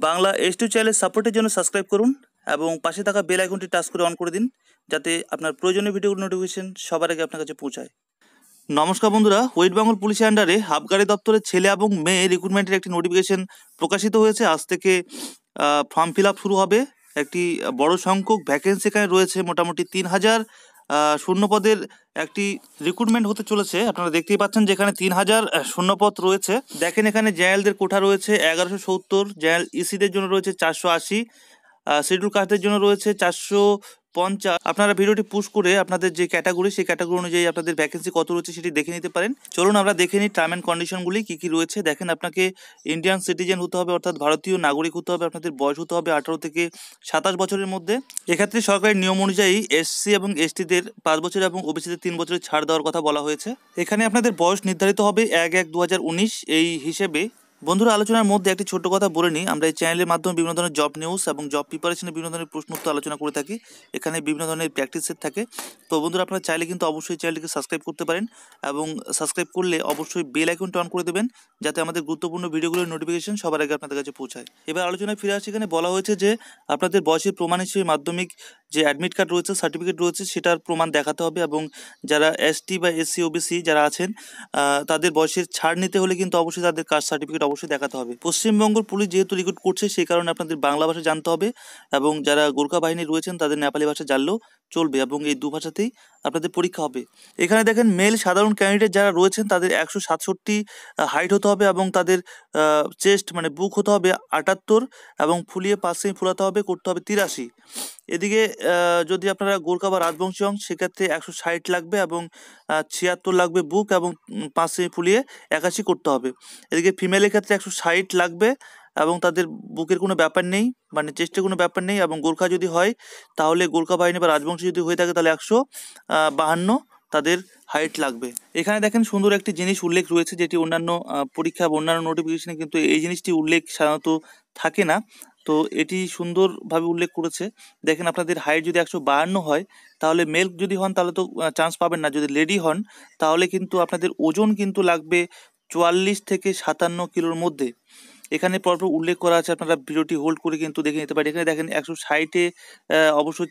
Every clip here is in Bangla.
বাংলা S2 চ্যানেলের সাপোর্টের জন্য সাবস্ক্রাইব করুন এবং পাশে থাকা বেল আইকনটি টাচ করে অন করে দিন, যাতে আপনার প্রয়োজনীয় ভিডিওগুলোর নোটিফিকেশন সবার আগে আপনার কাছে পৌঁছায়। নমস্কার বন্ধুরা, ওয়েস্ট বেঙ্গল পুলিশের আন্ডারে আবগারি দপ্তরের ছেলে এবং মেয়ে রিক্রুটমেন্টের একটি নোটিফিকেশন প্রকাশিত হয়েছে। আজ থেকে ফর্ম ফিল আপ শুরু হবে। একটি বড় সংখ্যক ভ্যাকেন্সি এখানে রয়েছে, মোটামুটি 3000 শূন্যপদের একটি রিক্রুটমেন্ট হতে চলেছে। আপনারা দেখতেই পাচ্ছেন যেখানে 3000 শূন্যপদ রয়েছে। দেখেন এখানে জেনারেলদের কোঠা রয়েছে 1170, জেনারেল ইসিদের জন্য রয়েছে 480, শিডিউল কাস্টদের জন্য রয়েছে 450। আপনারা ভিডিওটি পুশ করে আপনাদের যে ক্যাটাগরি, সেই ক্যাটাগরি অনুযায়ী আপনাদের ভ্যাকেন্সি কত রয়েছে সেটি দেখে নিতে পারেন। চলুন আমরা দেখে নিই টার্ম অ্যান্ড কন্ডিশনগুলি কী কী রয়েছে। দেখেন, আপনাকে ইন্ডিয়ান সিটিজেন হতে হবে, অর্থাৎ ভারতীয় নাগরিক হতে হবে। আপনাদের বয়স হতে হবে 18 থেকে 27 বছরের মধ্যে। এক্ষেত্রে সরকারি নিয়ম অনুযায়ী এসসি এবং এসটিদের 5 বছর এবং ওবিসিদের 3 বছরের ছাড় দেওয়ার কথা বলা হয়েছে। এখানে আপনাদের বয়স নির্ধারিত হবে 1/1/2019 এই হিসেবে। বন্ধুরা, আলোচনার মধ্যে একটি ছোট্ট কথা বলে নিই। আমরা এই চ্যানেলের মাধ্যমে বিভিন্ন ধরনের জব নিউজ এবং জব প্রিপারেশনের বিভিন্ন ধরনের প্রশ্ন উত্তর আলোচনা করে থাকি। এখানে বিভিন্ন ধরনের প্র্যাকটিস সেট থাকে। তো বন্ধুরা, আপনারা চাইলে কিন্তু অবশ্যই চ্যানেলটিকে সাবস্ক্রাইব করতে পারেন এবং সাবস্ক্রাইব করলে অবশ্যই বেল আইকনটা অন করে দেবেন, যাতে আমাদের গুরুত্বপূর্ণ ভিডিওগুলোর নোটিফিকেশন সবার আগে আপনাদের কাছে পৌঁছায়। এবার আলোচনায় ফিরে আসি। এখানে বলা হয়েছে যে আপনাদের বয়সের প্রমাণ হিসেবে মাধ্যমিক যে অ্যাডমিট কার্ড রয়েছে, সার্টিফিকেট রয়েছে, সেটার প্রমাণ দেখাতে হবে। এবং যারা এসটি বা এসসি ওবিসি যারা আছেন তাদের বয়সের ছাড় নিতে হলে কিন্তু অবশ্যই তাদের কাস্ট সার্টিফিকেট অবশ্যই দেখাতে হবে। পশ্চিমবঙ্গ পুলিশ যেহেতু রিক্রুট করছে, সেই কারণে আপনাদের বাংলা ভাষা জানতে হবে এবং যারা গোর্খা বাহিনী রয়েছেন তাদের নেপালি ভাষা জানলেও চলবে এবং এই দু ভাষাতেই আপনাদের পরীক্ষা হবে। এখানে দেখেন, মেল সাধারণ ক্যান্ডিডেট যারা রয়েছেন তাদের 167 হাইট হতে হবে এবং তাদের চেস্ট মানে বুক হতে হবে 78 এবং ফুলিয়ে 5 সেমি ফুলাতে হবে, করতে হবে 83। এদিকে যদি আপনারা গোর্খা বা রাজবংশী হন সেক্ষেত্রে 160 লাগবে এবং 76 লাগবে বুক এবং 5 সেমি ফুলিয়ে 81 করতে হবে। এদিকে ফিমেলের ক্ষেত্রে 160 লাগবে এবং তাদের বুকের কোনো ব্যাপার নেই, মানে চেস্টের কোনো ব্যাপার নেই। এবং গোর্খা যদি হয় তাহলে গোর্খা বাহিনী বা রাজবংশী যদি হয়ে থাকে তাহলে 152 তাদের হাইট লাগবে। এখানে দেখেন সুন্দর একটি জিনিস উল্লেখ রয়েছে, যেটি অন্যান্য পরীক্ষা বা অন্যান্য নোটিফিকেশনে কিন্তু এই জিনিসটি উল্লেখ সাধারণত থাকে না। তো এটি সুন্দরভাবে উল্লেখ করেছে। দেখেন, আপনাদের হাইট যদি 152 হয় তাহলে মেল যদি হন তাহলে তো চান্স পাবেন না। যদি লেডি হন তাহলে কিন্তু আপনাদের ওজন কিন্তু লাগবে 44 থেকে 57 কিলোর মধ্যে। এখানে পরপর উল্লেখ করা আছে, আপনারা ভিডিওটি হোল্ড করে কিন্তু দেখে নিতে পারেন। এখানে দেখেন 160-এ অবশ্যই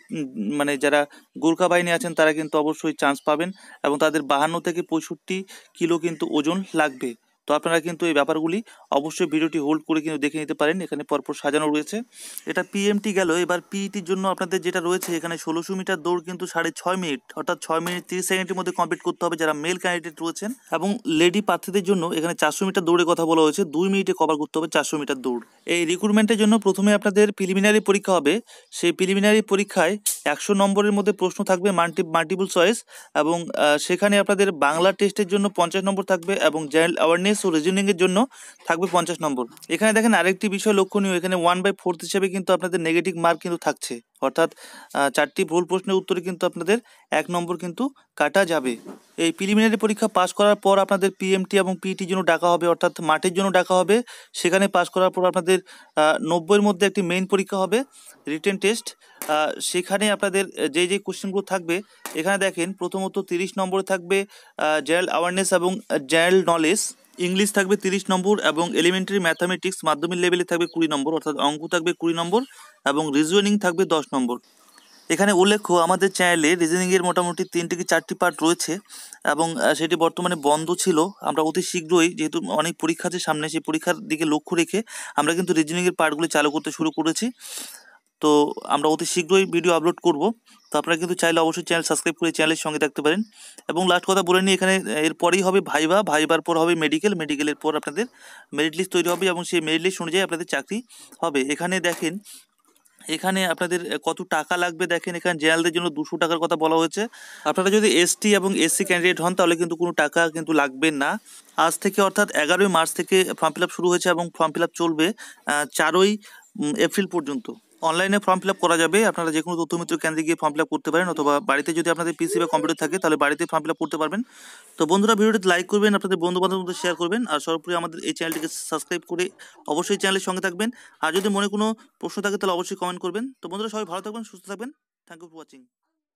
মানে যারা গোর্খা বাহিনী আছেন তারা কিন্তু অবশ্যই চান্স পাবেন এবং তাদের 52 থেকে 65 কিলো কিন্তু ওজন লাগবে। তো আপনারা কিন্তু এই ব্যাপারগুলি অবশ্যই ভিডিওটি হোল্ড করে কিন্তু দেখে নিতে পারেন। এখানে পরপর সাজানো রয়েছে। এটা পিএমটি গেল। এবার পিইটির জন্য আপনাদের যেটা রয়েছে, এখানে 1600 মিটার দৌড় কিন্তু 6.5 মিনিট অর্থাৎ 6 মিনিট 30 সেকেন্ডের মধ্যে কমপ্লিট করতে হবে যারা মেল ক্যান্ডিডেট রয়েছেন। এবং লেডি প্রার্থীদের জন্য এখানে 400 মিটার দৌড়ের কথা বলা হয়েছে, 2 মিনিটে কভার করতে হবে 400 মিটার দৌড়। এই রিক্রুটমেন্টের জন্য প্রথমে আপনাদের প্রিলিমিনারি পরীক্ষা হবে। সেই প্রিলিমিনারি পরীক্ষায় 100 নম্বরের মধ্যে প্রশ্ন থাকবে মাল্টিপল চয়েস এবং সেখানে আপনাদের বাংলা টেস্টের জন্য 50 নম্বর থাকবে এবং জেনারেল অ্যাওয়ারনেস ও রিজনিংয়ের জন্য থাকবে 50 নম্বর। এখানে দেখেন আরেকটি বিষয় লক্ষণীয়, এখানে 1/4 হিসেবে কিন্তু আপনাদের নেগেটিভ মার্ক কিন্তু থাকছে, অর্থাৎ 4টি ভুল প্রশ্নের উত্তরে কিন্তু আপনাদের 1 নম্বর কিন্তু কাটা যাবে। এই প্রিলিমিনারি পরীক্ষা পাস করার পর আপনাদের পিএমটি এবং পিইটির জন্য ডাকা হবে, অর্থাৎ মাঠের জন্য ডাকা হবে। সেখানে পাস করার পর আপনাদের 90-এর মধ্যে একটি মেইন পরীক্ষা হবে, রিটেন টেস্ট। সেখানে আপনাদের যে কোশ্চেনগুলো থাকবে, এখানে দেখেন প্রথমত 30 নম্বরে থাকবে জেনারেল অ্যাওয়ারনেস এবং জেনারেল নলেজ। ইংলিশ থাকবে 30 নম্বর এবং এলিমেন্টারি ম্যাথামেটিক্স মাধ্যমিক লেভেলে থাকবে 20 নম্বর, অর্থাৎ অঙ্ক থাকবে 20 নম্বর এবং রিজনিং থাকবে 10 নম্বর। এখানে উল্লেখ্য, আমাদের চ্যানেলে রিজনিংয়ের মোটামুটি 3 থেকে 4টি পার্ট রয়েছে এবং সেটি বর্তমানে বন্ধ ছিল। আমরা অতি শীঘ্রই, যেহেতু অনেক পরীক্ষা আছে সামনে, সেই পরীক্ষার দিকে লক্ষ্য রেখে আমরা কিন্তু রিজনিংয়ের পার্টগুলি চালু করতে শুরু করেছি। তো আমরা অতি শীঘ্রই ভিডিও আপলোড করব। তো আপনারা কিন্তু চাইলে অবশ্যই চ্যানেল সাবস্ক্রাইব করে চ্যানেলের সঙ্গে থাকতে পারেন। এবং লাস্ট কথা বলে নিই, এখানে এরপরেই হবে ভাইবার পর হবে মেডিকেলের পর আপনাদের মেরিট লিস্ট তৈরি হবে এবং সেই মেরিট লিস্ট অনুযায়ী আপনাদের চাকরি হবে। এখানে দেখেন, এখানে আপনাদের কত টাকা লাগবে। দেখেন, এখানে জেনারেলদের জন্য 200 টাকার কথা বলা হয়েছে। আপনারা যদি এসটি এবং এসসি ক্যান্ডিডেট হন তাহলে কিন্তু কোনো টাকা কিন্তু লাগবে না। আজ থেকে অর্থাৎ 11ই মার্চ থেকে ফর্ম ফিল আপ শুরু হয়েছে এবং ফর্ম ফিল আপ চলবে 4ই এপ্রিল পর্যন্ত। অনলাইনে ফর্ম ফিল আপ করা যাবে। আপনারা যে কোনো তথ্যমিত্র কেন্দ্রে গিয়ে ফর্ম ফিল আপ করতে পারেন, অথবা বাড়িতে যদি আপনাদের পিসি বা কম্পিউটার থাকে তাহলে বাড়িতে ফর্ম ফিল আপ করতে পারবেন। তো বন্ধুরা, ভিডিওটি লাইক করবেন, আপনাদের বন্ধু বান্ধবের মধ্যে শেয়ার করবেন আর সর্বোপরি আমাদের এই চ্যানেলটিকে সাবস্ক্রাইব করে অবশ্যই চ্যানেলের সঙ্গে থাকবেন। আর যদি মনে কোনো প্রশ্ন থাকে তাহলে অবশ্যই কমেন্ট করবেন। তো বন্ধুরা, সবাই ভালো থাকবেন, সুস্থ থাকবেন। Thank you for watching.